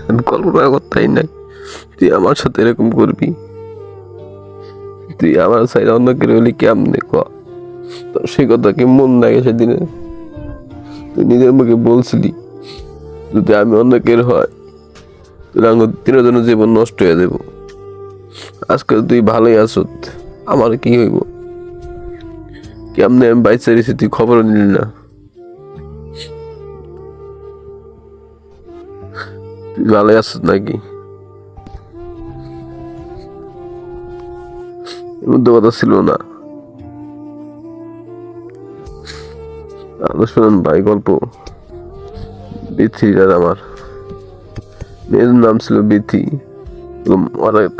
আমি কল্পনা করতেই নাই তুই আমার সাথে এরকম করবি। তুই আমার সাইড অন্য কেউ হলি কেমনে ক? তোর সেই কথা কি মন লাগে সেদিনে? তুই নিজের মুখে বলছিলি যদি আমি অন্য কেউ হয় তোর তিনজনের জীবন নষ্ট হয়ে দেব। আজকে তুই ভালোই আছো, আমার কি হইব? কেমনে আমি বাইচা রয়েছি তুই খবরও নিলি না। তুই ভালোই আছো নাকি? এর মধ্যে কথা ছিল না। শোনেন ভাই, গল্প বিথি আর আমার মেয়ের নাম ছিল বিথি।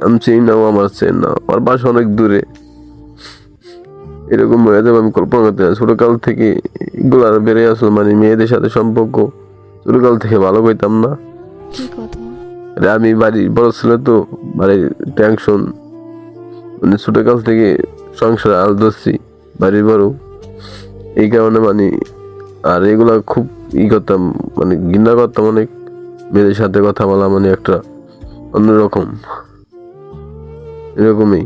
আমি চিনি না, ও আমার চেন না, ওর বাসা অনেক দূরে। এরকম হয়ে যাবে আমি কল্পনা করতে না। ছোটকাল থেকে এগুলো আর বেড়ে আসলো, মানে মেয়েদের সাথে সম্পর্ক ছোটকাল থেকে ভালো করতাম না। আমি বাড়ির বড় ছিল তো, বাড়ির টেনশন, মানে ছোটকাল থেকে সংসার আল ধরছি, বাড়ির বড়, এই কারণে মানে আর এগুলা খুব করতাম, মানে ঘৃণা করতাম অনেক। মেয়েদের সাথে কথা বলা মানে একটা অন্যরকম, এরকমই।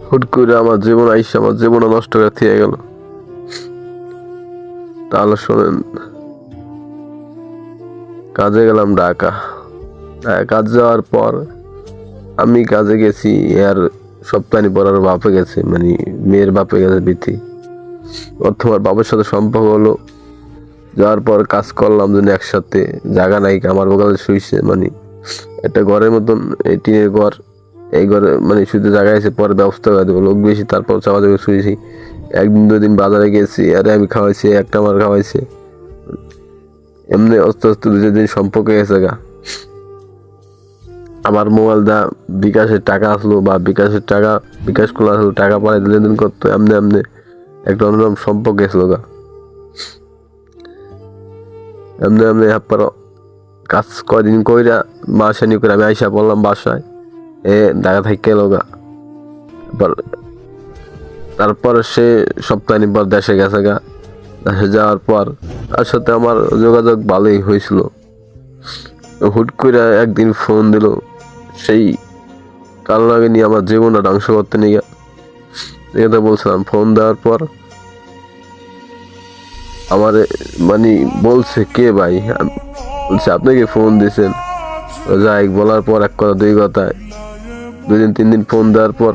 হুট করে আমার জীবন আইসা আমার জীবনটা নষ্ট করে থেকে গেল। তাহলে শোনেন, কাজে গেলাম ঢাকা। কাজ যাওয়ার পর আমি কাজে গেছি, আর সপ্তাহে পর আর বাপে গেছে, মানে মেয়ের বাপে গেছে বিথি। তোমার বাবার সাথে সম্পর্ক হলো। যাওয়ার পর কাজ করলাম যেন একসাথে, জায়গা নাই, আমার বকালে শুইছে, মানে একটা ঘরের মতন, এই টিনের ঘর, এই ঘরে মানে শুধু জায়গায় এসে পরে ব্যবস্থা করে দেবো, লোক বেশি, তারপর চাপা চাপা শুয়েছি। একদিন দুদিন বাজারে গেছি, আরে আমি খাওয়াইছি, একটা আমার খাওয়াইছে, এমনি আস্তে আস্তে দু দিন সম্পর্ক গেছে গা। আমার মোবাইল দা বিকাশের টাকা আসলো, বা বিকাশ খোলা আসলো, টাকা পাঠাই লেনদেন করতো, এমনি এমনি একটা অন্যরকম সম্পর্ক গেছিল গা। এমনি এমনি কাজ কয়দিন কইরা মাসানি করে আমি আইসা পড়লাম বাসায়, ঢাকা থেকে এলো গা। তারপর সে সপ্তাহ পর দেশে গেছে গা। দেশে যাওয়ার পর তার সাথে আমার যোগাযোগ ভালোই হয়েছিল। হুট করে একদিন ফোন দিল, সেই কারণ আগে নিয়ে আমার জীবনটা ধ্বংস করতে নিয়ে এটা বলছিলাম। ফোন দেওয়ার পর আমার মানে বলছে, কে ভাই? বলছে আপনাকে ফোন দিয়েছেন। যাই বলার পর এক কথা দুই কথায় 2 দিন 3 দিন ফোন দেওয়ার পর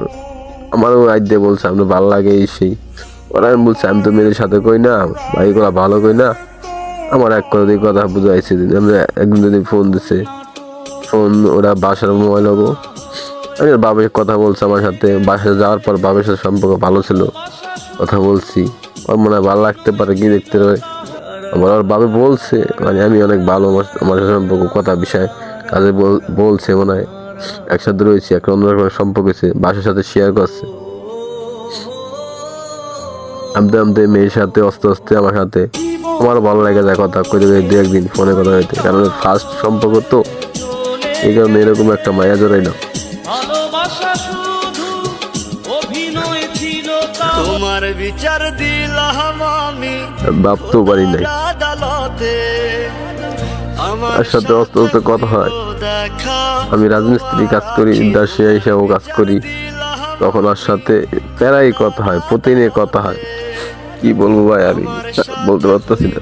আমারও আইডিয়া বলছে আপনার ভালো লাগে এই সেই। ওরা আমি বলছি আমি তো মেয়েদের সাথে কই না, ভাই গুলা ভালো কই না। আমার এক কথা দুই কথা বুঝাইছে। একদিন 2 দিন ফোন দিছে, ফোন ওরা বাসার মোবাইল হবো। আমি বাবার কথা বলছে আমার সাথে। বাসায় যাওয়ার পর বাবার সাথে সম্পর্ক ভালো ছিল, কথা বলছি। ওর মনে হয় ভালো লাগতে পারে, কি দেখতে পারে। আবার ওর বাবা বলছে মানে আমি অনেক ভালো, আমার সাথে সম্পর্ক, কথা বিষয় কাজে বলছে, মনে হয় একসাথে রয়েছি, একটা অন্যরকম সম্পর্ক হয়েছে, বাসার সাথে শেয়ার করছে। আমতে আমতে মেয়ের সাথে আস্তে আস্তে আমার সাথে আমারও ভালো লাগে যায়, কথা করে 2-1 দিন ফোনে কথা হইতে, কারণ ফার্স্ট সম্পর্ক তো, এই কারণে এরকম একটা মায়া জড়াইলাম। তোমার বিচার দিলাম আমি, ভাবতেও পারি নাই তার সাথে আস্তে আস্তে কথা হয়। আমি রাজমিস্ত্রি কাজ করি, দাসী হিসাবেও কাজ করি, তখন ওর সাথে প্রায় কথা হয়, প্রতিদিন কথা হয়। কি বলবো ভাই, আমি বলতে পারতেছি না।